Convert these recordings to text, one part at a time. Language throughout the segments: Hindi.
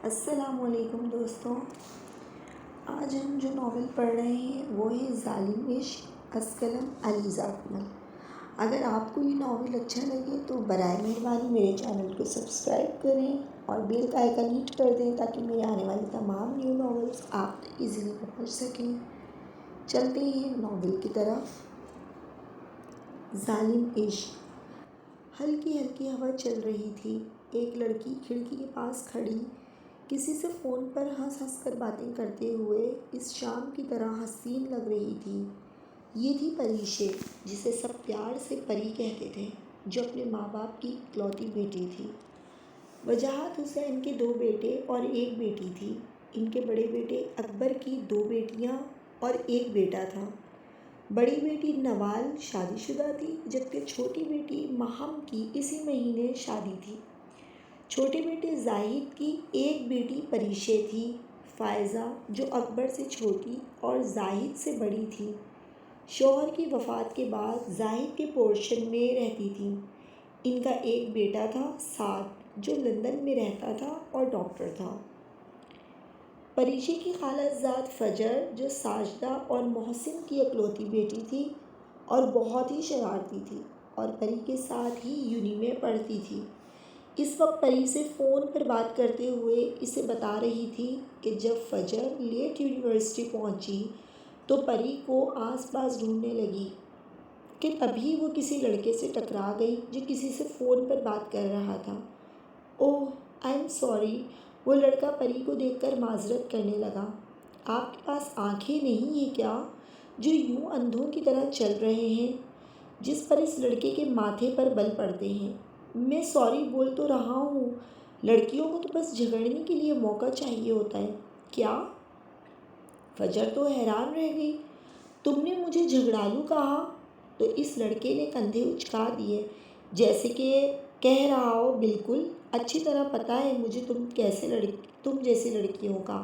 अस्सलामुअलैकुम दोस्तों। आज हम जो नावल पढ़ रहे हैं वो है ज़ालिम इश्क अस्कलम अलीज़ा अकमल। अगर आपको ये नावल अच्छा लगे तो बराए मेहरबानी मेरे चैनल को सब्सक्राइब करें और बेल का आइकन हिट कर दें ताकि मेरे आने वाली तमाम न्यू नावल्स आप तक ईज़िली पहुँच सकें। चलते हैं नावल की तरफ। ज़ालिम इश्क। हल्की हल्की हवा चल रही थी। एक लड़की खिड़की के पास खड़ी किसी से फ़ोन पर हंस हंस कर बातें करते हुए इस शाम की तरह हसीन लग रही थी। ये थी परीशे, जिसे सब प्यार से परी कहते थे, जो अपने माँ बाप की इकलौती बेटी थी। वजाहत हुसैन के 2 बेटे और 1 बेटी थी। इनके बड़े बेटे अकबर की 2 बेटियाँ और 1 बेटा था। बड़ी बेटी नवाल शादीशुदा थी, जबकि छोटी बेटी महम की इसी महीने शादी थी। छोटे बेटे जाहिद की 1 बेटी परीशे थी, फ़ायज़ा, जो अकबर से छोटी और जाहिद से बड़ी थी। शौहर की वफ़ात के बाद जाहिद के पोर्शन में रहती थी। इनका 1 बेटा था साद, जो लंदन में रहता था और डॉक्टर था। परीशे की खालाजाद फ़जर, जो साजदा और मोहसिन की इकलौती बेटी थी और बहुत ही शरारती थी और परी के साथ ही यूनी में पढ़ती थी। इस वक्त परी से फ़ोन पर बात करते हुए इसे बता रही थी कि जब फ़जर लेट यूनिवर्सिटी पहुंची तो परी को आसपास ढूंढने लगी कि तभी वो किसी लड़के से टकरा गई जो किसी से फ़ोन पर बात कर रहा था। ओह, आई एम सॉरी। वो लड़का परी को देखकर माजरत करने लगा। आपके पास आंखें नहीं हैं क्या, जो यूं अंधों की तरह चल रहे हैं? जिस पर इस लड़के के माथे पर बल पड़ते हैं। मैं सॉरी बोल तो रहा हूँ। लड़कियों को तो बस झगड़ने के लिए मौका चाहिए होता है। क्या? फजर तो हैरान रह गई। तुमने मुझे झगड़ालू कहा? तो इस लड़के ने कंधे उचका दिए, जैसे कि कह रहा हो, बिल्कुल अच्छी तरह पता है मुझे तुम जैसी लड़कियों का,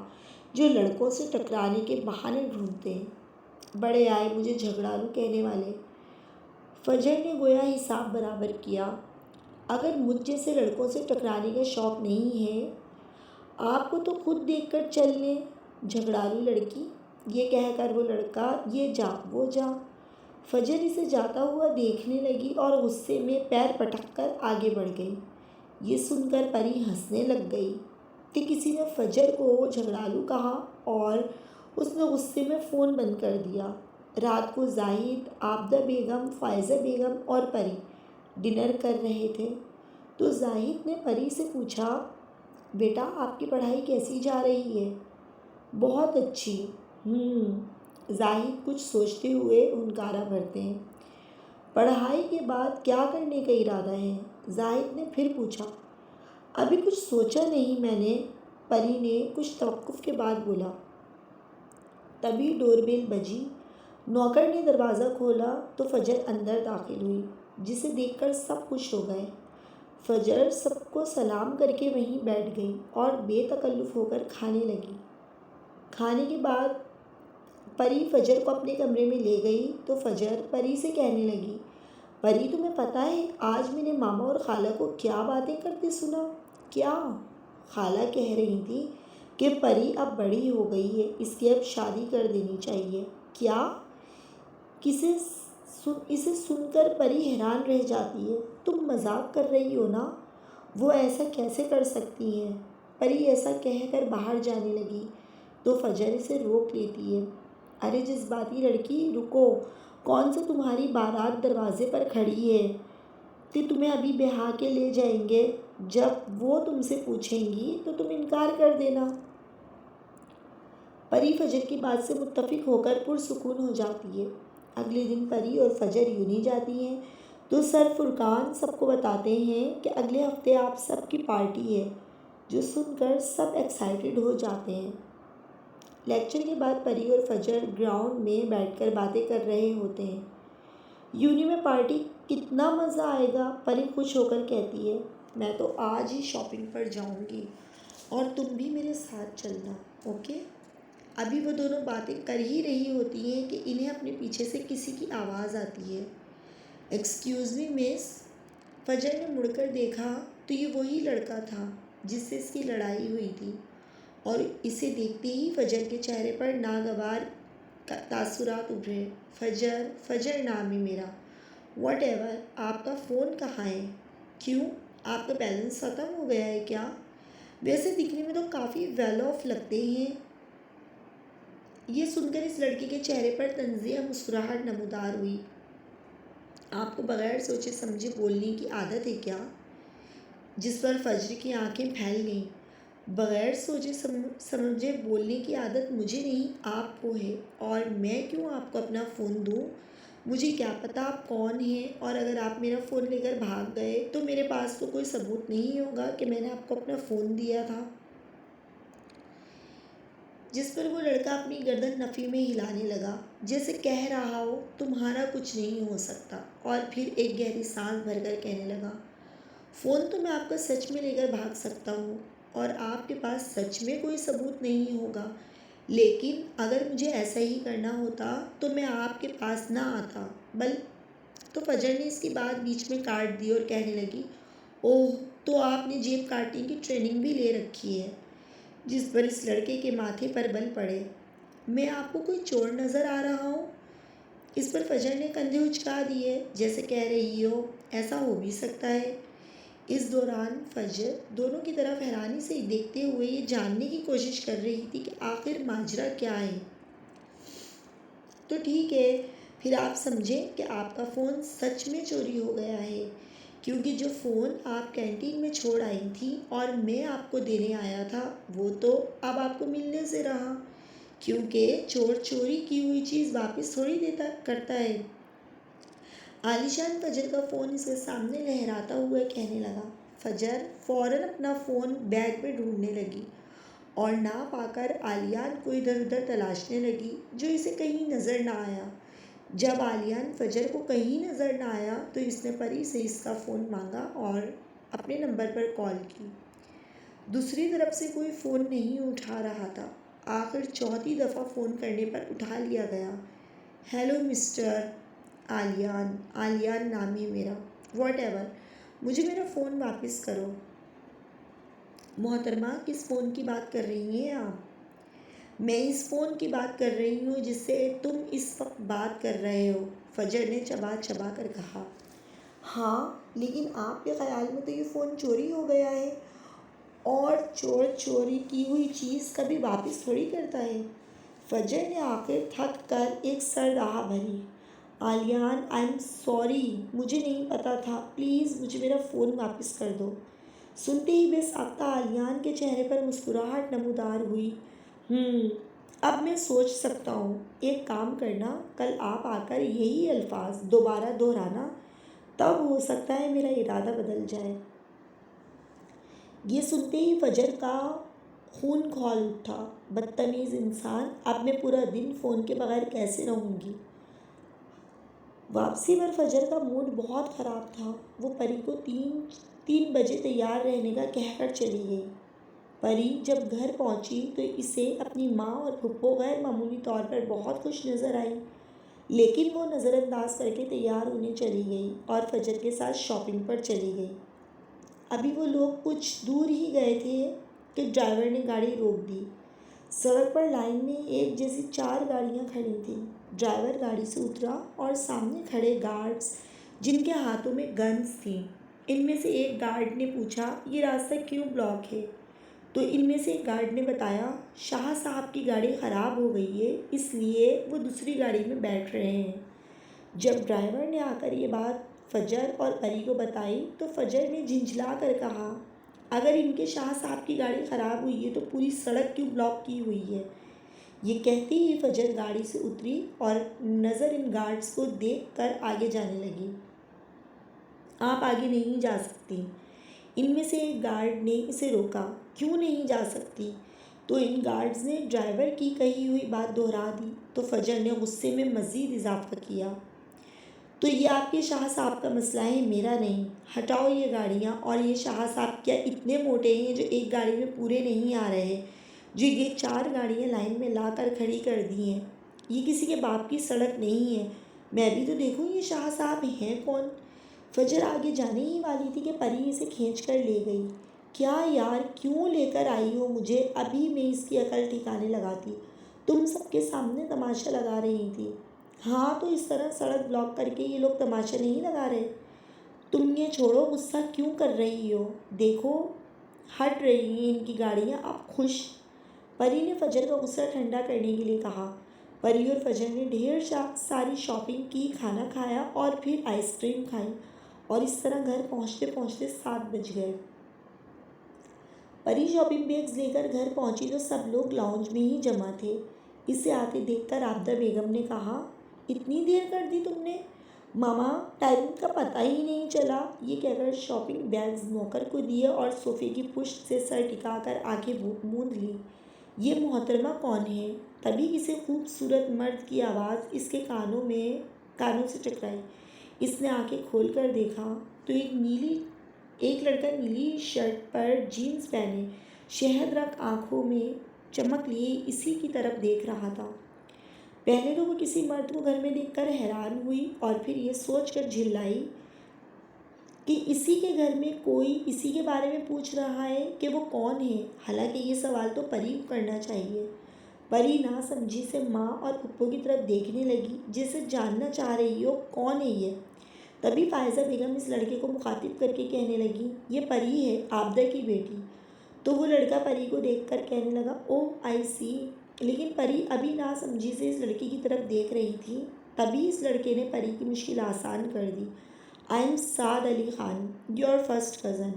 जो लड़कों से टकराने के बहाने ढूंढते हैं। बड़े आए मुझे झगड़ालू कहने वाले। फजर ने गोया हिसाब बराबर किया। अगर मुझ जैसे लड़कों से टकराने का शौक़ नहीं है आपको तो खुद देखकर चल लें, झगड़ालू लड़की। ये कहकर वो लड़का ये जा वो जा। फजर इसे जाता हुआ देखने लगी और गुस्से में पैर पटक कर आगे बढ़ गई। ये सुनकर परी हंसने लग गई कि किसी ने फजर को झगड़ालू कहा और उसने गुस्से में फ़ोन बंद कर दिया। रात को जाहिद, आबदा बेगम, फ़ायज़ा बेगम और परी डिनर कर रहे थे तो जाहिद ने परी से पूछा, बेटा आपकी पढ़ाई कैसी जा रही है? बहुत अच्छी। जाहिद कुछ सोचते हुए हुनकारा भरते हैं। पढ़ाई के बाद क्या करने का इरादा है? जाहिद ने फिर पूछा। अभी कुछ सोचा नहीं मैंने, परी ने कुछ तवक्कुफ़ के बाद बोला। तभी डोरबेल बजी। नौकर ने दरवाज़ा खोला तो फजर अंदर दाखिल हुई, जिसे देखकर सब खुश हो गए। फजर सबको सलाम करके वहीं बैठ गई और बेतकल्लुफ़ होकर खाने लगी। खाने के बाद परी फजर को अपने कमरे में ले गई तो फजर परी से कहने लगी, परी तुम्हें पता है आज मैंने मामा और खाला को क्या बातें करते सुना? क्या? खाला कह रही थी कि परी अब बड़ी हो गई है, इसकी अब शादी कर देनी चाहिए। क्या? इसे सुनकर परी हैरान रह जाती है। तुम मजाक कर रही हो ना? वो ऐसा कैसे कर सकती हैं? परी ऐसा कहकर बाहर जाने लगी तो फजर इसे रोक लेती है। अरे जज्बाती लड़की, रुको। कौन सा तुम्हारी बारात दरवाजे पर खड़ी है कि तुम्हें अभी ब्याह के ले जाएंगे। जब वो तुमसे पूछेंगी तो तुम इनकार कर देना। परी फजर की बात से मुत्तफिक होकर पुरसुकून हो जाती है। अगले दिन परी और फजर यूनी जाती हैं तो सर फुरकान सबको बताते हैं कि अगले हफ्ते आप सबकी पार्टी है, जो सुनकर सब एक्साइटेड हो जाते हैं। लेक्चर के बाद परी और फजर ग्राउंड में बैठकर बातें कर रहे होते हैं। यूनी में पार्टी कितना मज़ा आएगा, परी खुश होकर कहती है। मैं तो आज ही शॉपिंग पर जाऊंगी और तुम भी मेरे साथ चलना, ओके? अभी वो दोनों बातें कर ही रही होती हैं कि इन्हें अपने पीछे से किसी की आवाज़ आती है। Excuse me miss. फजर ने मुड़कर देखा तो ये वही लड़का था जिससे इसकी लड़ाई हुई थी। और इसे देखते ही फजर के चेहरे पर नागवार तासुरात उभरे। फजर, फजर नाम है मेरा। वट एवर, आपका फ़ोन कहाँ है? क्यों, आपका बैलेंस ख़त्म हो गया है क्या? वैसे दिखने में तो काफ़ी वेल ऑफ लगते हैं। ये सुनकर इस लड़के के चेहरे पर तंज़िया मुस्कुराहट नमूदार हुई। आपको बगैर सोचे समझे बोलने की आदत है क्या? जिस पर फज्र की आंखें फैल गईं। बगैर सोचे समझे बोलने की आदत मुझे नहीं, आपको है। और मैं क्यों आपको अपना फ़ोन दूँ? मुझे क्या पता आप कौन हैं, और अगर आप मेरा फ़ोन लेकर भाग गए तो मेरे पास तो कोई सबूत नहीं होगा कि मैंने आपको अपना फ़ोन दिया था। जिस पर वो लड़का अपनी गर्दन नफ़ी में हिलाने लगा, जैसे कह रहा हो तुम्हारा कुछ नहीं हो सकता, और फिर एक गहरी सांस भरकर कहने लगा, फ़ोन तो मैं आपका सच में लेकर भाग सकता हूँ और आपके पास सच में कोई सबूत नहीं होगा, लेकिन अगर मुझे ऐसा ही करना होता तो मैं आपके पास ना आता। तो फजर ने इसकी बात बीच में काट दी और कहने लगी, ओह, तो आपने जेब काटने की ट्रेनिंग भी ले रखी है। जिस पर इस लड़के के माथे पर बल पड़े। मैं आपको कोई चोर नज़र आ रहा हूँ? इस पर फजर ने कंधे उचका दिए, जैसे कह रही हो ऐसा हो भी सकता है। इस दौरान फजर दोनों की तरफ हैरानी से देखते हुए ये जानने की कोशिश कर रही थी कि आखिर माजरा क्या है। तो ठीक है, फिर आप समझें कि आपका फ़ोन सच में चोरी हो गया है, क्योंकि जो फ़ोन आप कैंटीन में छोड़ आई थी और मैं आपको देने आया था, वो तो अब आपको मिलने से रहा, क्योंकि चोर चोरी की हुई चीज़ वापस थोड़ी देता करता है। आलीशान फजर का फ़ोन इसके सामने लहराता हुआ कहने लगा। फजर फ़ौरन अपना फ़ोन बैग में ढूंढने लगी और ना पाकर आलियान को इधर उधर तलाशने लगी, जो इसे कहीं नज़र ना आया। जब आलियान फजर को कहीं नज़र ना आया तो इसने परी से इसका फ़ोन मांगा और अपने नंबर पर कॉल की। दूसरी तरफ से कोई फ़ोन नहीं उठा रहा था। आखिर चौथी दफ़ा फ़ोन करने पर उठा लिया गया। हेलो मिस्टर आलियान, आलियान नाम है मेरा। वॉट एवर, मुझे मेरा फ़ोन वापस करो। मोहतरमा, किस फ़ोन की बात कर रही हैं आप? मैं इस फ़ोन की बात कर रही हूँ जिससे तुम इस वक्त बात कर रहे हो, फजर ने चबा चबा कर कहा। हाँ, लेकिन आपके ख़्याल में तो ये फ़ोन चोरी हो गया है, और चोर चोरी की हुई चीज़ कभी वापस थोड़ी करता है। फजर ने आखिर थक कर एक सर्द आह भरी। आलियान, आई एम सॉरी, मुझे नहीं पता था, प्लीज़ मुझे मेरा फ़ोन वापस कर दो। सुनते ही बेसाख्ता आलियान के चेहरे पर मुस्कुराहट नमूदार हुई। अब मैं सोच सकता हूँ। एक काम करना, कल आप आकर यही अल्फाज दोबारा दोहराना, तब हो सकता है मेरा इरादा बदल जाए। ये सुनते ही फजर का खून खौल उठा। बदतमीज़ इंसान, अब मैं पूरा दिन फ़ोन के बगैर कैसे रहूँगी। वापसी पर फजर का मूड बहुत ख़राब था। वो परी को तीन बजे तैयार रहने का कहकर चली गई। परी जब घर पहुंची तो इसे अपनी माँ और फुप्पो गैर मामूली तौर पर बहुत खुश नज़र आई, लेकिन वो नज़रअंदाज करके तैयार होने चली गई और फजर के साथ शॉपिंग पर चली गई। अभी वो लोग कुछ दूर ही गए थे कि ड्राइवर ने गाड़ी रोक दी। सड़क पर लाइन में एक जैसी 4 गाड़ियां खड़ी थीं। ड्राइवर गाड़ी से उतरा और सामने खड़े गार्ड्स, जिनके हाथों में गन्स थीं, इनमें से एक गार्ड ने पूछा, ये रास्ता क्यों ब्लॉक है? तो इनमें से एक गार्ड ने बताया, शाह साहब की गाड़ी ख़राब हो गई है, इसलिए वो दूसरी गाड़ी में बैठ रहे हैं। जब ड्राइवर ने आकर ये बात फजर और परी को बताई तो फजर ने झिंझला कर कहा, अगर इनके शाह साहब की गाड़ी ख़राब हुई है तो पूरी सड़क क्यों ब्लॉक की हुई है? ये कहती ही फजर गाड़ी से उतरी और नज़र इन गार्ड्स को देख कर आगे जाने लगी। आप आगे नहीं जा सकती। इनमें से एक गार्ड ने इसे रोका। क्यों नहीं जा सकती? तो इन गार्ड्स ने ड्राइवर की कही हुई बात दोहरा दी तो फजर ने गुस्से में मज़ीद इजाफा किया, तो ये आपके शाह साहब का मसला है, मेरा नहीं। हटाओ ये गाड़ियाँ। और ये शाह साहब क्या इतने मोटे हैं जो एक गाड़ी में पूरे नहीं आ रहे, जो ये 4 गाड़ियाँ लाइन में ला कर खड़ी कर दी हैं? ये किसी के बाप की सड़क नहीं है। मैं भी तो देखूँ ये शाह साहब हैं कौन। फजर आगे जाने ही वाली थी कि परी इसे खींच कर ले गई। क्या यार, क्यों लेकर आई हो मुझे? अभी मैं इसकी अकल ठिकाने लगाती। तुम सबके सामने तमाशा लगा रही थी। हाँ, तो इस तरह सड़क ब्लॉक करके ये लोग तमाशा नहीं लगा रहे। तुम ये छोड़ो, गुस्सा क्यों कर रही हो? देखो, हट रही हैं इनकी गाड़ियाँ। आप खुश? परी ने फजर का गुस्सा ठंडा करने के लिए कहा। परी और फजर ने ढेर सारी शॉपिंग की, खाना खाया और फिर आइसक्रीम खाई, और इस तरह घर पहुँचते पहुँचते 7 बज गए। परी शॉपिंग बैग्स लेकर घर पहुंची तो सब लोग लाउंज में ही जमा थे। इसे आते देखकर आबदा बेगम ने कहा, इतनी देर कर दी तुमने? मामा, टाइम का पता ही नहीं चला। ये कहकर शॉपिंग बैग्स नौकर को दिए और सोफे की पुष्ट से सर टिकाकर आंखें मूंद ली। ये मोहतरमा कौन है? तभी किसी खूबसूरत मर्द की आवाज़ इसके कानों से टकराई। इसने आंखें खोलकर देखा तो एक लड़का नीली शर्ट पर जीन्स पहने, शहद रंग आँखों में चमक लिए इसी की तरफ देख रहा था। पहले तो वो किसी मर्द को घर में देखकर हैरान हुई और फिर ये सोचकर झिल्लाई कि इसी के घर में कोई इसी के बारे में पूछ रहा है कि वो कौन है। हालांकि ये सवाल तो परी को करना चाहिए। परी नासमझी से माँ और पप्पू की तरफ देखने लगी, जैसे जानना चाह रही हो कौन है ये। तभी फायज़ा बेगम इस लड़के को मुखातिब करके कहने लगी, ये परी है, आबदा की बेटी। तो वो लड़का परी को देखकर कहने लगा, ओह आई सी। लेकिन परी अभी नासमझी से इस लड़की की तरफ देख रही थी। तभी इस लड़के ने परी की मुश्किल आसान कर दी। I am Saad Ali Khan, your first cousin.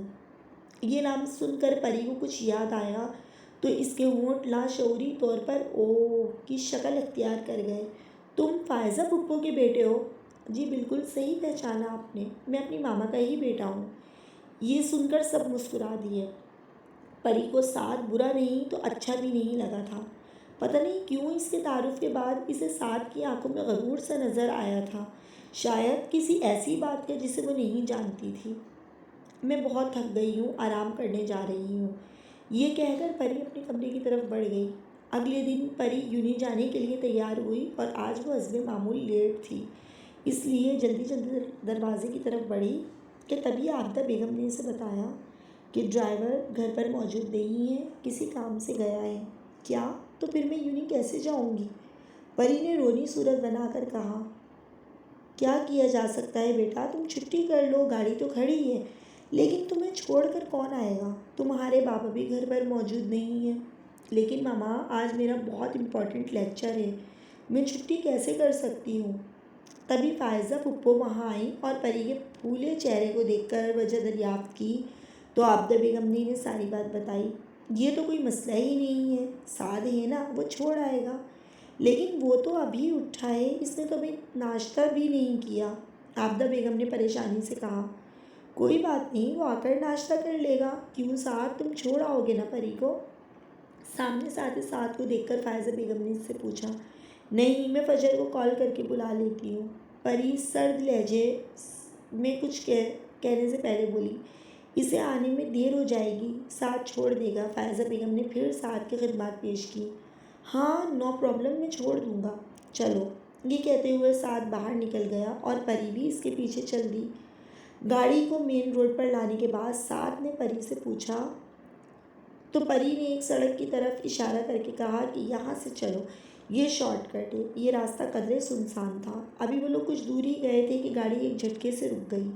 ये नाम सुनकर परी को कुछ याद आया तो इसके होंठ लाशऊरी तौर पर ओह की शक्ल अख्तियार कर गए। तुम फायज़ा फुप्पो के बेटे हो? जी बिल्कुल सही पहचाना आपने, मैं अपनी मामा का ही बेटा हूँ। ये सुनकर सब मुस्कुरा दिए। परी को साद बुरा नहीं तो अच्छा भी नहीं लगा था। पता नहीं क्यों इसके तारुफ के बाद इसे साद की आंखों में गरूर सा नज़र आया था, शायद किसी ऐसी बात का जिसे वो नहीं जानती थी। मैं बहुत थक गई हूँ, आराम करने जा रही हूँ। ये कहकर परी अपने कमरे की तरफ बढ़ गई। अगले दिन परी यूनी जाने के लिए तैयार हुई और आज वो हस्बे मामूल लेट थी, इसलिए जल्दी जल्दी दरवाजे की तरफ बढ़ी कि तभी आबदा बेगम ने इसे बताया कि ड्राइवर घर पर मौजूद नहीं है, किसी काम से गया है। क्या? तो फिर मैं यूनी कैसे जाऊंगी? परी ने रोनी सूरत बनाकर कहा। क्या किया जा सकता है बेटा, तुम छुट्टी कर लो, गाड़ी तो खड़ी है। लेकिन तुम्हें छोड़कर कौन आएगा? तुम्हारे बाबा भी घर पर मौजूद नहीं है। लेकिन मामा, आज मेरा बहुत इम्पोर्टेंट लेक्चर है, मैं छुट्टी कैसे कर सकती हूँ? तभी फायज़ा फुप्पो वहाँ आई और परी के फूले चेहरे को देखकर वजह दरियाफ्त की तो आबदा बेगम ने इन्हें सारी बात बताई। ये तो कोई मसला ही नहीं है, साद है ना, वो छोड़ आएगा। लेकिन वो तो अभी उठा है, इसने तो अभी नाश्ता भी नहीं किया। आबदा बेगम ने परेशानी से कहा। कोई बात नहीं, वो आकर नाश्ता कर लेगा। क्यों साद, तुम छोड़ आओगे ना परी को? सामने से आते साद को देखकर फायज़ा बेगम ने इससे पूछा। नहीं, मैं फजर को कॉल करके बुला लेती हूँ। परी सर्द लहजे में कुछ कहने से पहले बोली। इसे आने में देर हो जाएगी, साथ छोड़ देगा। फायज़ा बेगम ने फिर साथ की खिदमत पेश की। हाँ, नो प्रॉब्लम, मैं छोड़ दूँगा। चलो, ये कहते हुए साथ बाहर निकल गया और परी भी इसके पीछे चल दी। गाड़ी को मेन रोड पर लाने के बाद साथ ने परी से पूछा तो परी ने एक सड़क की तरफ इशारा करके कहा कि यहाँ से चलो, ये शॉर्टकट है। ये रास्ता कदरे सुनसान था। अभी वो लोग कुछ दूर ही गए थे कि गाड़ी एक झटके से रुक गई।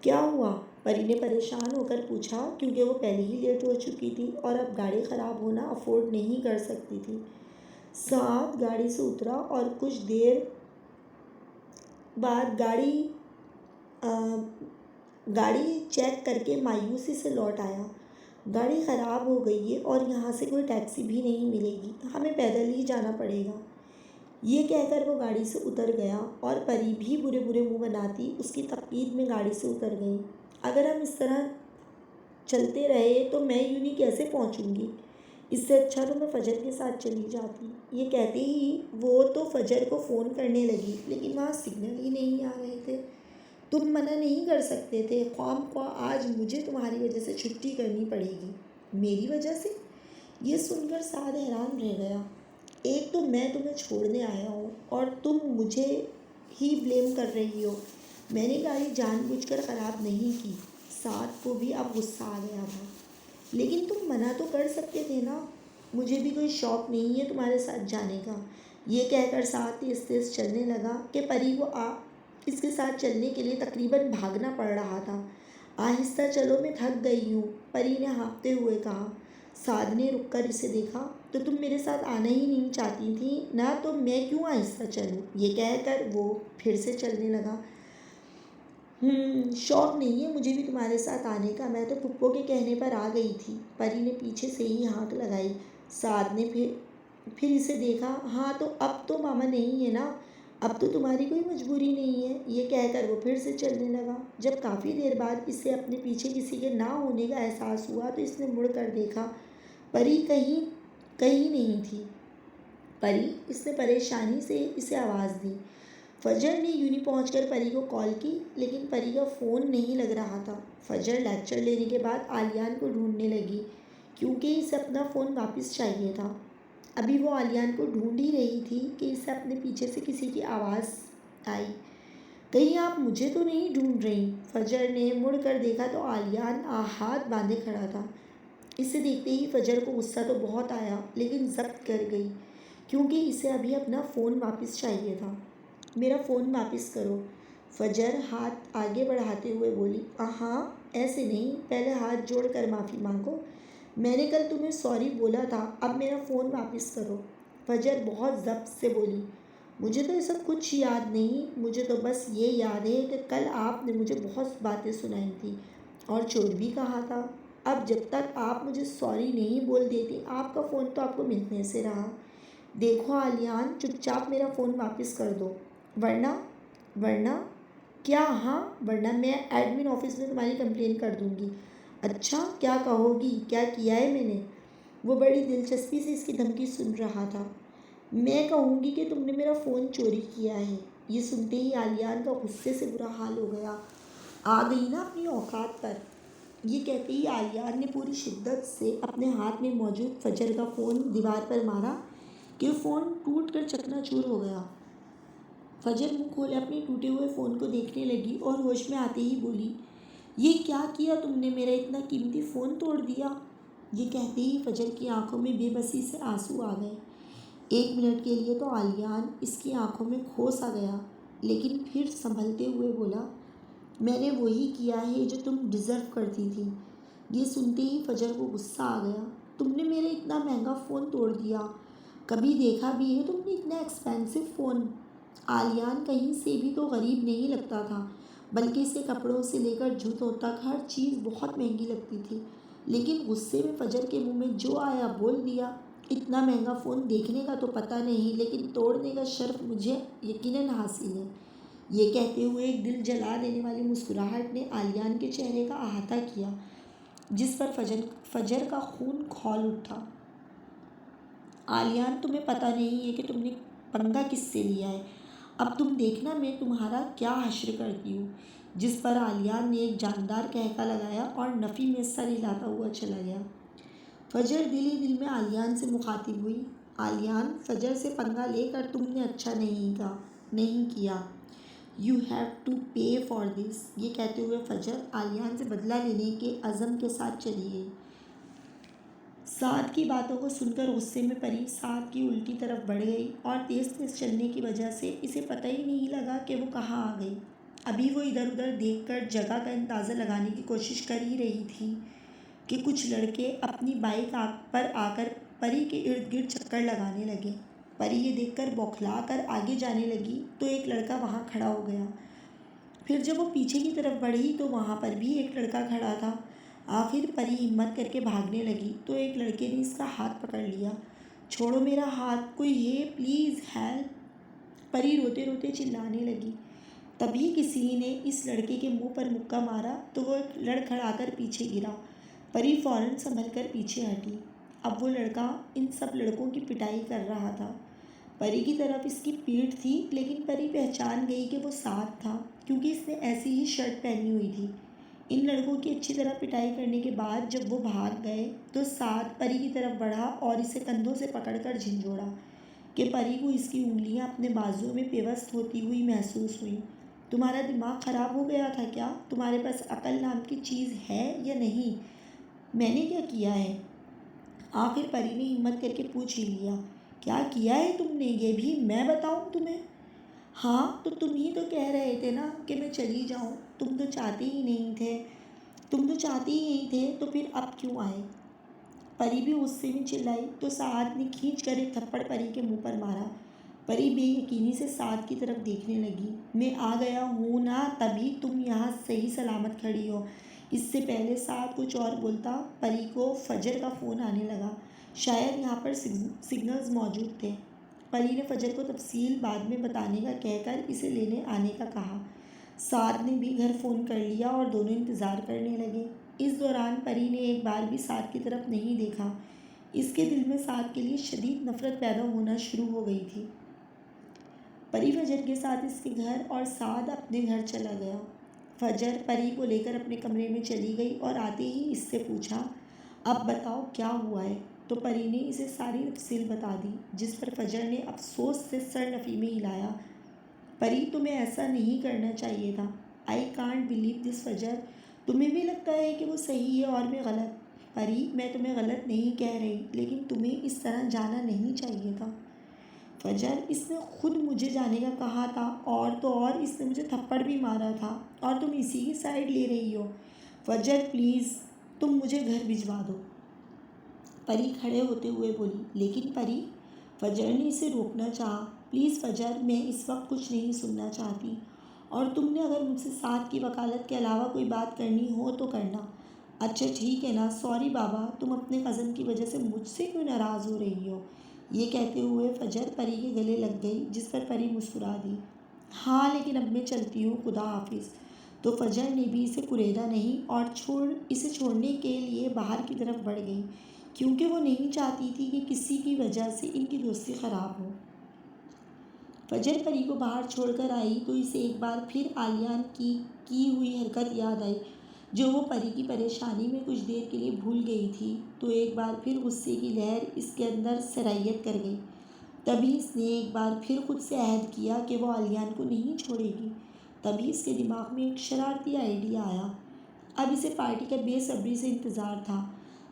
क्या हुआ? परी ने परेशान होकर पूछा, क्योंकि वो पहले ही लेट हो चुकी थी और अब गाड़ी ख़राब होना अफोर्ड नहीं कर सकती थी। साथ गाड़ी से उतरा और कुछ देर बाद गाड़ी चेक करके मायूसी से लौट आया। गाड़ी ख़राब हो गई है और यहाँ से कोई टैक्सी भी नहीं मिलेगी, हमें पैदल ही जाना पड़ेगा। ये कहकर वो गाड़ी से उतर गया और परी भी बुरे बुरे मुंह बनाती उसकी तकीद में गाड़ी से उतर गई। अगर हम इस तरह चलते रहे तो मैं यूनी कैसे पहुँचूँगी? इससे अच्छा तो मैं फजर के साथ चली जाती। ये कहते ही वो तो फजर को फ़ोन करने लगी, लेकिन वहाँ सिग्नल ही नहीं आ रहे थे। तुम मना नहीं कर सकते थे, ख्वाह आज मुझे तुम्हारी वजह से छुट्टी करनी पड़ेगी। मेरी वजह से? ये सुनकर साद हैरान रह गया। एक तो मैं तुम्हें छोड़ने आया हूँ और तुम मुझे ही ब्लेम कर रही हो। मैंने गाड़ी जानबूझकर ख़राब नहीं की। साद को भी अब गुस्सा आ गया था। लेकिन तुम मना तो कर सकते थे ना। मुझे भी कोई शौक नहीं है तुम्हारे साथ जाने का। ये कहकर साथ तेज तेज चलने लगा कि परी को इसके साथ चलने के लिए तकरीबन भागना पड़ रहा था। आहिस्ता चलो, मैं थक गई हूँ, परी ने हाँफते हुए कहा। साद ने रुककर इसे देखा। तो तुम मेरे साथ आना ही नहीं चाहती थी ना, तो मैं क्यों आहिस्ता चलूँ? ये कहकर वो फिर से चलने लगा। शौक नहीं है मुझे भी तुम्हारे साथ आने का, मैं तो पुप्पो के कहने पर आ गई थी, परी ने पीछे से ही हाँक लगाई। साद ने फिर इसे देखा। हाँ, तो अब तो मामा नहीं है ना, अब तो तुम्हारी कोई मजबूरी नहीं है। ये कहकर वो फिर से चलने लगा। जब काफ़ी देर बाद इसे अपने पीछे किसी के ना होने का एहसास हुआ तो इसने मुड़ कर देखा। परी कहीं कहीं नहीं थी। परी, इसने परेशानी से इसे आवाज़ दी। फजर ने यूनी पहुंचकर परी को कॉल की, लेकिन परी का फ़ोन नहीं लग रहा था। फजर लेक्चर लेने के बाद आलियान को ढूंढने लगी, क्योंकि इसे अपना फ़ोन वापस चाहिए था। अभी वो आलियान को ढूंढ ही रही थी कि इसे अपने पीछे से किसी की आवाज़ आई। कहीं आप मुझे तो नहीं ढूंढ रही? फजर ने मुड़ कर देखा तो आलियान हाथ बांधे खड़ा था। इसे देखते ही फजर को गुस्सा तो बहुत आया, लेकिन जब्त कर गई, क्योंकि इसे अभी अपना फ़ोन वापस चाहिए था। मेरा फ़ोन वापस करो, फजर हाथ आगे बढ़ाते हुए बोली। हाँ, ऐसे नहीं, पहले हाथ जोड़ कर माफ़ी मांगो। मैंने कल तुम्हें सॉरी बोला था, अब मेरा फ़ोन वापस करो, फजर बहुत ज़ब्त से बोली। मुझे तो ये सब कुछ याद नहीं, मुझे तो बस ये याद है कि कल आपने मुझे बहुत बातें सुनाई थी और चोर भी कहा था। अब जब तक आप मुझे सॉरी नहीं बोल देती, आपका फ़ोन तो आपको मिलने से रहा। देखो आलियान, चुपचाप मेरा फ़ोन वापस कर दो, वरना वरना क्या? हाँ, वरना मैं एडमिन ऑफिस में तुम्हारी कंप्लेन कर दूँगी। अच्छा, क्या कहोगी? क्या किया है मैंने? वो बड़ी दिलचस्पी से इसकी धमकी सुन रहा था। मैं कहूँगी कि तुमने मेरा फ़ोन चोरी किया है। ये सुनते ही आलियान का गुस्से से बुरा हाल हो गया। आ गई ना अपनी औकात पर। ये कहते ही आलियान ने पूरी शिद्दत से अपने हाथ में मौजूद फजर का फ़ोन दीवार पर मारा कि फ़ोन टूट कर चकनाचूर हो गया। फजर मुंह खोले अपने टूटे हुए फ़ोन को देखने लगी और होश में आते ही बोली, ये क्या किया तुमने? मेरा इतना कीमती फ़ोन तोड़ दिया। ये कहते ही फजर की आंखों में बेबसी से आंसू आ गए। 1 मिनट के लिए तो आलियान इसकी आंखों में खो सा गया, लेकिन फिर संभलते हुए बोला, मैंने वही किया है जो तुम डिज़र्व करती थी। ये सुनते ही फजर को गुस्सा आ गया। तुमने मेरा इतना महंगा फ़ोन तोड़ दिया, कभी देखा भी है तुमने इतना एक्सपेंसिव फ़ोन? आलियान कहीं से भी तो गरीब नहीं लगता था, बल्कि इसे कपड़ों से लेकर जूतों तक हर चीज़ बहुत महंगी लगती थी। लेकिन गुस्से में फजर के मुंह में जो आया बोल दिया। इतना महंगा फ़ोन देखने का तो पता नहीं, लेकिन तोड़ने का शर्फ मुझे यकीनन हासिल है। ये कहते हुए एक दिल जला देने वाली मुस्कुराहट ने आलियान के चेहरे का अहाता किया, जिस पर फजर का खून खौल उठा। आलियान, तुम्हें पता नहीं है कि तुमने पंगा किससे लिया है। अब तुम देखना मैं तुम्हारा क्या हश्र करती हूँ। जिस पर आलियान ने एक जानदार कहका लगाया और नफ़ी में सर हिलाता हुआ चला गया। फजर दिल ही दिल में आलियान से मुखातिब हुई। आलियान, फजर से पंगा लेकर तुमने अच्छा नहीं किया। यू हैव टू पे फॉर दिस। ये कहते हुए फजर आलियान से बदला लेने के अज़म के साथ चली गई। साद की बातों को सुनकर गुस्से में परी साद की उल्टी तरफ बढ़ गई और तेज़ तेज़ चलने की वजह से इसे पता ही नहीं लगा कि वो कहाँ आ गई। अभी वो इधर उधर देखकर जगह का अंदाज़ा लगाने की कोशिश कर ही रही थी कि कुछ लड़के अपनी बाइक पर आकर परी के इर्द गिर्द चक्कर लगाने लगे। परी ये देखकर बौखला कर आगे जाने लगी तो एक लड़का वहाँ खड़ा हो गया। फिर जब वो पीछे की तरफ बढ़ी तो वहाँ पर भी एक लड़का खड़ा था। आखिर परी हिम्मत करके भागने लगी तो एक लड़के ने इसका हाथ पकड़ लिया। छोड़ो मेरा हाथ, कोई है, प्लीज़ हेल्प, परी रोते रोते चिल्लाने लगी। तभी किसी ने इस लड़के के मुंह पर मुक्का मारा तो वो लड़खड़ाकर पीछे गिरा। परी फ़ौरन संभल कर पीछे हटी। अब वो लड़का इन सब लड़कों की पिटाई कर रहा था। परी की तरफ इसकी पीठ थी, लेकिन परी पहचान गई कि वो साद था, क्योंकि इसने ऐसी ही शर्ट पहनी हुई थी। इन लड़कों की अच्छी तरह पिटाई करने के बाद जब वो भाग गए तो साद परी की तरफ बढ़ा और इसे कंधों से पकड़कर झिंझोड़ा कि परी को इसकी उंगलियां अपने बाजुओं में पेवस्त होती हुई महसूस हुई। तुम्हारा दिमाग ख़राब हो गया था क्या? तुम्हारे पास अकल नाम की चीज़ है या नहीं? मैंने क्या किया है? आखिर परी ने हिम्मत करके पूछ ही लिया। क्या किया है तुमने, ये भी मैं बताऊं तुम्हें? हाँ, तो तुम ही तो कह रहे थे ना कि मैं चली जाऊं। तुम तो चाहते ही नहीं थे। तुम तो चाहते ही नहीं थे, तो फिर अब क्यों आए? परी भी गुस्से में चिल्लाई तो साद ने खींच कर एक थप्पड़ परी के मुंह पर मारा। परी बेयकीनी से साद की तरफ देखने लगी। मैं आ गया हूँ ना, तभी तुम यहाँ सही सलामत खड़ी हो। इससे पहले साद कुछ और बोलता, परी को फजर का फ़ोन आने लगा। शायद यहाँ पर सिग्नल्स मौजूद थे। परी ने फजर को तफसील बाद में बताने का कहकर इसे लेने आने का कहा। साद ने भी घर फ़ोन कर लिया और दोनों इंतज़ार करने लगे। इस दौरान परी ने एक बार भी साद की तरफ नहीं देखा। इसके दिल में साद के लिए शदीद नफ़रत पैदा होना शुरू हो गई थी। परी फजर के साथ इसके घर और साद अपने घर चला गया। फजर परी को लेकर अपने कमरे में चली गई और आते ही इससे पूछा, अब बताओ क्या हुआ है? तो परी ने इसे सारी तफसील बता दी, जिस पर फजर ने अफसोस से सर नफ़ी में हिलाया। परी, तुम्हें ऐसा नहीं करना चाहिए था। आई कांट बिलीव दिस फजर। तुम्हें भी लगता है कि वो सही है और मैं गलत? परी, मैं तुम्हें गलत नहीं कह रही, लेकिन तुम्हें इस तरह जाना नहीं चाहिए था। फजर, इसने खुद मुझे जाने का कहा था, और तो और इसने मुझे थप्पड़ भी मारा था, और तुम इसी की साइड ले रही हो। फजर प्लीज़, तुम मुझे घर भिजवा दो। परी खड़े होते हुए बोली। लेकिन परी, फजर ने इसे रोकना चाहा। प्लीज़ फजर, मैं इस वक्त कुछ नहीं सुनना चाहती, और तुमने अगर मुझसे साद की वकालत के अलावा कोई बात करनी हो तो करना। अच्छा ठीक है ना, सॉरी बाबा, तुम अपने कज़न की वजह से मुझसे क्यों नाराज़ हो रही हो? ये कहते हुए फजर परी के गले लग गई, जिस पर परी मुस्कुरा दी। हाँ, लेकिन अब मैं चलती हूँ, खुदा हाफिज़। तो फजर ने भी इसे कुरेदा नहीं और इसे छोड़ने के लिए बाहर की तरफ बढ़ गई, क्योंकि वो नहीं चाहती थी कि किसी की वजह से इनकी दोस्ती ख़राब हो। फजर परी को बाहर छोड़कर आई तो इसे एक बार फिर आलियान की हुई हरकत याद आई, जो वो परी की परेशानी में कुछ देर के लिए भूल गई थी। तो एक बार फिर गुस्से की लहर इसके अंदर सरायत कर गई। तभी इसने एक बार फिर खुद से अहद किया कि वो आलियान को नहीं छोड़ेगी। तभी इसके दिमाग में एक शरारती आइडिया आया। अब इसे पार्टी का बेसब्री से इंतज़ार था।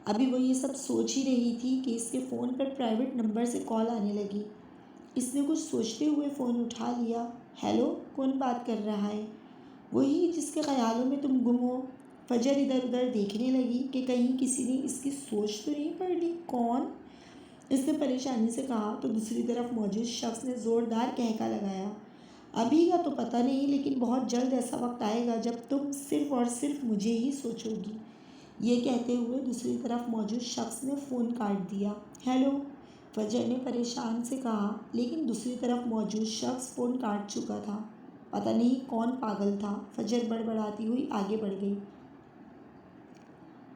अभी वो ये सब सोच ही रही थी कि इसके फ़ोन पर प्राइवेट नंबर से कॉल आने लगी। इसने कुछ सोचते हुए फ़ोन उठा लिया। हेलो, कौन बात कर रहा है? वही जिसके ख़यालों में तुम गुम हो। फजर इधर उधर देखने लगी कि कहीं किसी ने इसकी सोच तो नहीं पढ़ ली। कौन? इसने परेशानी से कहा तो दूसरी तरफ मौजूद शख्स ने ज़ोरदार कहका लगाया। अभी का तो पता नहीं, लेकिन बहुत जल्द ऐसा वक्त आएगा जब तुम सिर्फ़ और सिर्फ मुझे ही सोचोगी। ये कहते हुए दूसरी तरफ मौजूद शख्स ने फ़ोन काट दिया। हेलो, फजर ने परेशान से कहा, लेकिन दूसरी तरफ मौजूद शख्स फ़ोन काट चुका था। पता नहीं कौन पागल था। फजर बड़बड़ाती हुई आगे बढ़ गई।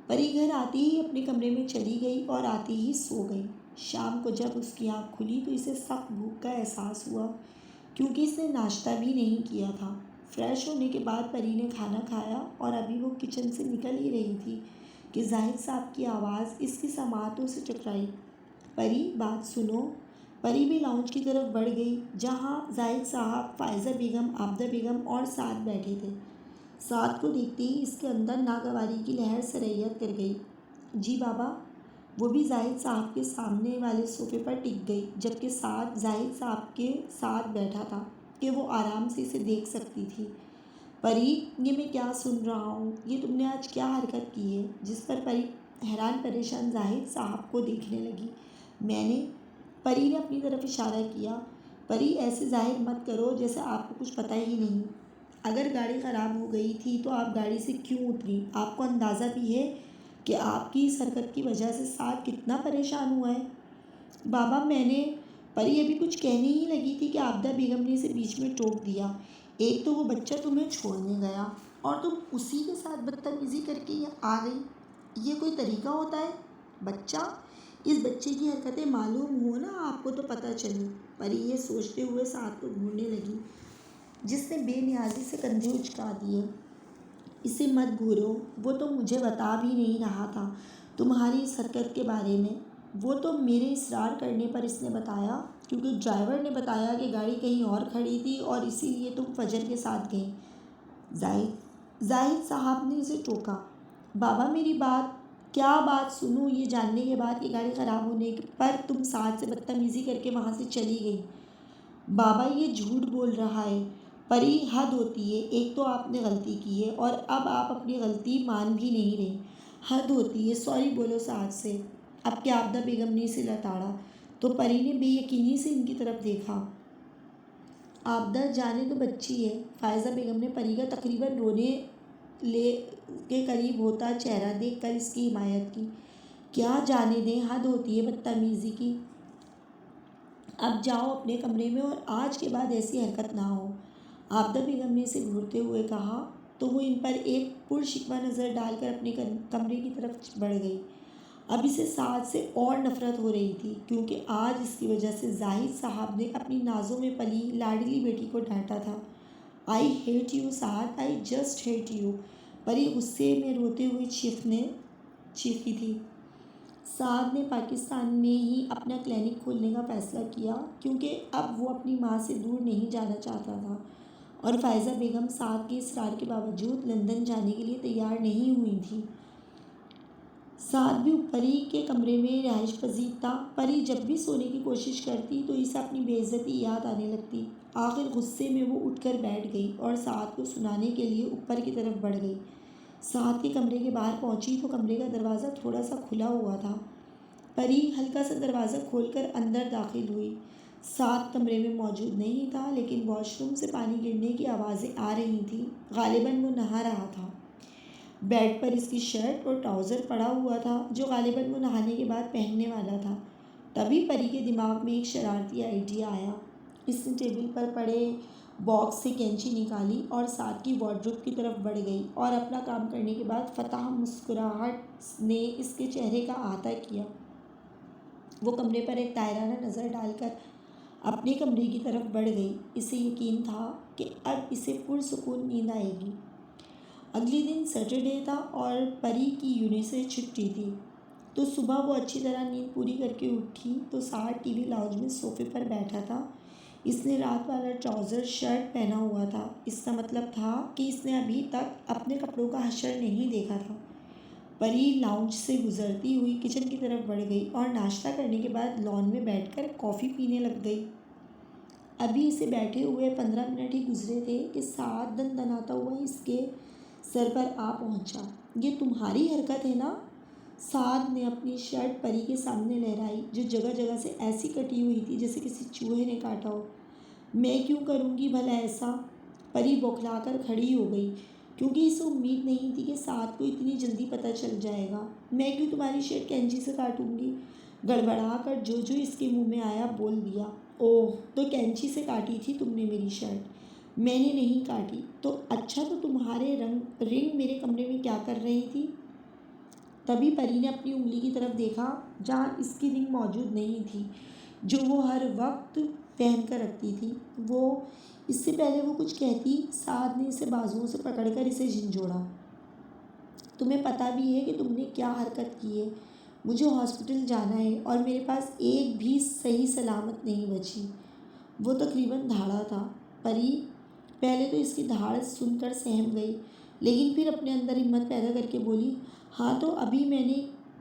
परी घर आते ही अपने कमरे में चली गई और आते ही सो गई। शाम को जब उसकी आँख खुली तो इसे सख्त भूख का एहसास हुआ, क्योंकि इसने नाश्ता भी नहीं किया था। फ्रेश होने के बाद परी ने खाना खाया और अभी वो किचन से निकल ही रही थी कि जाहिद साहब की आवाज़ इसकी समातों से टकराई। परी, बात सुनो। परी भी लाउंज की तरफ बढ़ गई, जहाँ जाहिद साहब, फ़ायज़ा बेगम, आबदा बेगम और साद बैठे थे। साद को देखते ही इसके अंदर नागवारी की लहर सरैयत कर गई। जी बाबा। वो भी जाहिद साहब के सामने वाले सोफ़े पर टिक गई, जबकि साद जाहिद साहब के साथ बैठा था कि वो आराम से इसे देख सकती थी। परी, ये मैं क्या सुन रहा हूँ? ये तुमने आज क्या हरकत की है? जिस पर परी हैरान परेशान जाहिद साहब को देखने लगी। मैंने? परी ने अपनी तरफ इशारा किया। परी, ऐसे ज़ाहिर मत करो जैसे आपको कुछ पता ही नहीं। अगर गाड़ी ख़राब हो गई थी तो आप गाड़ी से क्यों उतरी? आपको अंदाज़ा भी है कि आपकी इस हरकत की वजह से साद कितना परेशान हुआ है? बाबा, मैंने। परी अभी कुछ कहने ही लगी थी कि आबदा बेगम ने इसे बीच में टोक दिया। एक तो वो बच्चा तुम्हें छोड़ने गया और तुम उसी के साथ बदतमीज़ी करके यहाँ आ गई। ये कोई तरीका होता है? बच्चा? इस बच्चे की हरकतें मालूम हो ना आपको तो पता चली। परी ये सोचते हुए साद को ढूंढने लगी, जिसने बेनियाजी से कंधे उचका दिए। इसे मत घूरो, वो तो मुझे बता भी नहीं रहा था तुम्हारी इस हरकत के बारे में। वो तो मेरे इसरार करने पर इसने बताया, क्योंकि ड्राइवर ने बताया कि गाड़ी कहीं और खड़ी थी और इसीलिए तुम फजर के साथ गई। जाहिद साहब ने इसे टोका। बाबा, मेरी बात क्या बात सुनूं ये जानने के बाद कि गाड़ी ख़राब होने पर तुम साथ से बदतमीज़ी करके वहाँ से चली गई। बाबा ये झूठ बोल रहा है। परी हद होती है, एक तो आपने गलती की है और अब आप अपनी गलती मान भी नहीं रही। हद होती है, सॉरी बोलो साहब से। अब क्या आबदा बेगम ने इसे लताड़ा तो परी ने बेयकीनी से इनकी तरफ देखा। आबदा जाने तो बच्ची है। फ़ायज़ा बेगम ने परी का तकरीबन रोने ले के करीब होता चेहरा देखकर इसकी हिमायत की। क्या जाने दें, हद होती है बदतमीज़ी की। अब जाओ अपने कमरे में और आज के बाद ऐसी हरकत ना हो। आबदा बेगम ने इसे घूरते हुए कहा तो वो इन पर एक पुरशिकवा नज़र डालकर अपने कमरे की तरफ बढ़ गई। अब इसे साद से और नफ़रत हो रही थी क्योंकि आज इसकी वजह से जाहिद साहब ने अपनी नाज़ों में पली लाडली बेटी को डांटा था। I hate you Saad, I just hate you, परी गुस्से में रोते हुए चीखी थी। साद ने पाकिस्तान में ही अपना क्लिनिक खोलने का फ़ैसला किया क्योंकि अब वो अपनी माँ से दूर नहीं जाना चाहता था और फ़ायज़ा बेगम साद के इसरार के बावजूद लंदन जाने के लिए तैयार नहीं हुई थी। साद भी परी के कमरे में रिहाइश पजीर था। परी जब भी सोने की कोशिश करती तो इसे अपनी बेइज्जती याद आने लगती। आखिर गुस्से में वो उठकर बैठ गई और साद को सुनाने के लिए ऊपर की तरफ बढ़ गई। साद के कमरे के बाहर पहुंची तो कमरे का दरवाज़ा थोड़ा सा खुला हुआ था। परी हल्का सा दरवाज़ा खोलकर अंदर दाखिल हुई। साद कमरे में मौजूद नहीं था लेकिन वॉशरूम से पानी गिरने की आवाज़ें आ रही थीं। गालिबन वो नहा रहा था। बेड पर इसकी शर्ट और ट्राउज़र पड़ा हुआ था जो गालिबन वो नहाने के बाद पहनने वाला था। तभी परी के दिमाग में एक शरारती आइडिया आया। इसने टेबल पर पड़े बॉक्स से कैंची निकाली और साद की वार्डरोब की तरफ बढ़ गई और अपना काम करने के बाद फतह मुस्कुराहट ने इसके चेहरे का अहाता किया। वो कमरे पर एक दायराना नज़र डालकर अपने कमरे की तरफ बढ़ गई। इसे यकीन था कि अब इसे पुरसुकून नींद आएगी। अगले दिन सैटरडे था और परी की यूनिट से छुट्टी थी तो सुबह वो अच्छी तरह नींद पूरी करके उठी तो साद टीवी लाउंज में सोफे पर बैठा था। इसने रात वाला ट्राउज़र शर्ट पहना हुआ था। इसका मतलब था कि इसने अभी तक अपने कपड़ों का हशर नहीं देखा था। परी लाउंज से गुजरती हुई किचन की तरफ बढ़ गई और नाश्ता करने के बाद लॉन में बैठकर कॉफ़ी पीने लग गई। अभी इसे बैठे हुए 15 मिनट ही गुजरे थे कि साद दनदनाता हुआ इसके सर पर आ पहुंचा। ये तुम्हारी हरकत है ना? साद ने अपनी शर्ट परी के सामने लहराई जो जगह जगह से ऐसी कटी हुई थी जैसे किसी चूहे ने काटा हो। मैं क्यों करूँगी भला ऐसा? परी बौखलाकर खड़ी हो गई क्योंकि इसे उम्मीद नहीं थी कि साद को इतनी जल्दी पता चल जाएगा। मैं क्यों तुम्हारी शर्ट कैंची से काटूँगी? गड़बड़ा कर जो जो इसके मुंह में आया बोल दिया। ओह, तो कैंची से काटी थी तुमने मेरी शर्ट? मैंने नहीं काटी। तो अच्छा, तो तुम्हारे रिंग मेरे कमरे में क्या कर रही थी? तभी परी ने अपनी उंगली की तरफ देखा जहाँ इसकी रिंग मौजूद नहीं थी जो वो हर वक्त पहन कर रखती थी। इससे पहले वो कुछ कहती साद ने इसे बाजुओं से पकड़कर इसे झिंझोड़ा। तुम्हें पता भी है कि तुमने क्या हरकत की है? मुझे हॉस्पिटल जाना है और मेरे पास एक भी सही सलामत नहीं बची। वो तकरीबन धाड़ा था। परी पहले तो इसकी धाड़ सुनकर सहम गई लेकिन फिर अपने अंदर हिम्मत पैदा करके बोली, हाँ तो अभी मैंने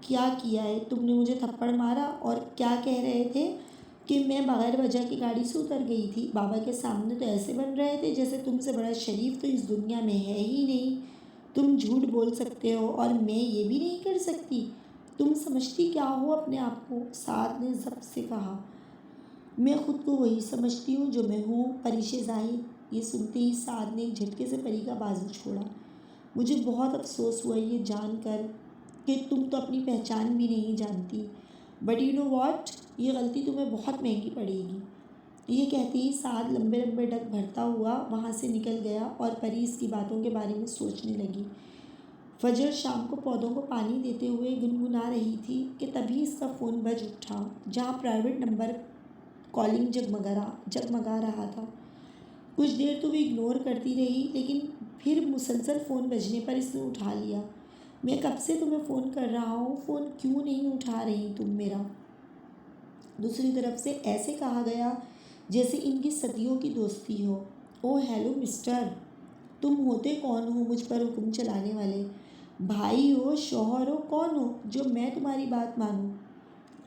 क्या किया है? तुमने मुझे थप्पड़ मारा और क्या कह रहे थे कि मैं बगैर वजह की गाड़ी से उतर गई थी। बाबा के सामने तो ऐसे बन रहे थे जैसे तुमसे बड़ा शरीफ तो इस दुनिया में है ही नहीं। तुम झूठ बोल सकते हो और मैं ये भी नहीं कर सकती। तुम समझती क्या हो अपने आप को? साद ने ज़ब्त से कहा। मैं ख़ुद को वही समझती हूँ जो मैं हूँ, परी जाहिद। ये सुनते ही साद ने एक झटके से परी का बाजू छोड़ा। मुझे बहुत अफसोस हुआ ये जानकर कि तुम तो अपनी पहचान भी नहीं जानती। बट यू नो वॉट, ये गलती तुम्हें बहुत महंगी पड़ेगी। ये कहते ही साद लंबे लंबे डग भरता हुआ वहाँ से निकल गया और परी इसकी बातों के बारे में सोचने लगी। फजर शाम को पौधों को पानी देते हुए गुनगुना रही थी कि तभी इसका फ़ोन बज उठा जहाँ प्राइवेट नंबर कॉलिंग जगमगा रहा था। कुछ देर तो वो इग्नोर करती रही लेकिन फिर मुसलसल फ़ोन बजने पर इसने उठा लिया। मैं कब से तुम्हें फ़ोन कर रहा हूँ, फ़ोन क्यों नहीं उठा रही तुम मेरा? दूसरी तरफ से ऐसे कहा गया जैसे इनकी सदियों की दोस्ती हो। ओह हेलो मिस्टर, तुम होते कौन हो मुझ पर हुक्म चलाने वाले? भाई हो, शौहर हो, कौन हो जो मैं तुम्हारी बात मानूं?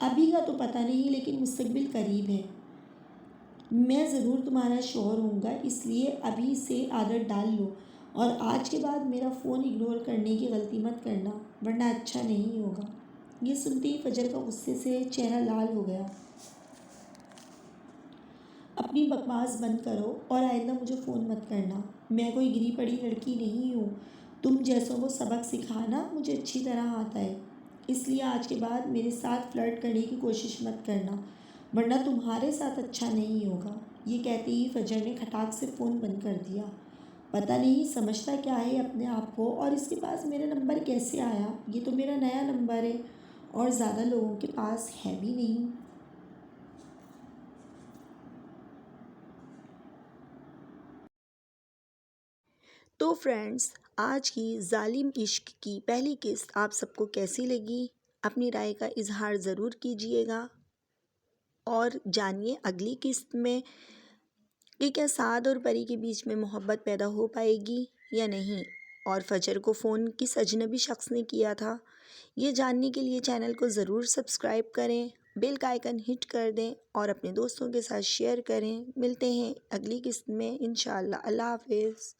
अभी का तो पता नहीं, लेकिन मुस्तकबिल करीब है। मैं ज़रूर तुम्हारा शौहर होऊंगा, इसलिए अभी से आदत डाल लो। और आज के बाद मेरा फ़ोन इग्नोर करने की गलती मत करना, वरना अच्छा नहीं होगा। ये सुनते ही फजर का गुस्से से चेहरा लाल हो गया। अपनी बकवास बंद करो और आइंदा मुझे फ़ोन मत करना। मैं कोई गिरी पड़ी लड़की नहीं हूँ। तुम जैसों को सबक सिखाना मुझे अच्छी तरह आता है। इसलिए आज के बाद मेरे साथ फ्लर्ट करने की कोशिश मत करना, वरना तुम्हारे साथ अच्छा नहीं होगा। ये कहते ही फजर ने खटाक से फ़ोन बंद कर दिया। पता नहीं समझता क्या है अपने आप को, और इसके पास मेरा नंबर कैसे आया? ये तो मेरा नया नंबर है और ज़्यादा लोगों के पास है भी नहीं। तो फ्रेंड्स, आज की जालिम इश्क की पहली किस्त आप सबको कैसी लगी? अपनी राय का इजहार ज़रूर कीजिएगा और जानिए अगली किस्त में कि क्या साद और परी के बीच में मोहब्बत पैदा हो पाएगी या नहीं, और फजर को फ़ोन किस अजनबी शख्स ने किया था। ये जानने के लिए चैनल को ज़रूर सब्सक्राइब करें, बेल का आइकन हिट कर दें और अपने दोस्तों के साथ शेयर करें। मिलते हैं अगली किस्त में इंशाअल्लाह। अल्लाह हाफिज़।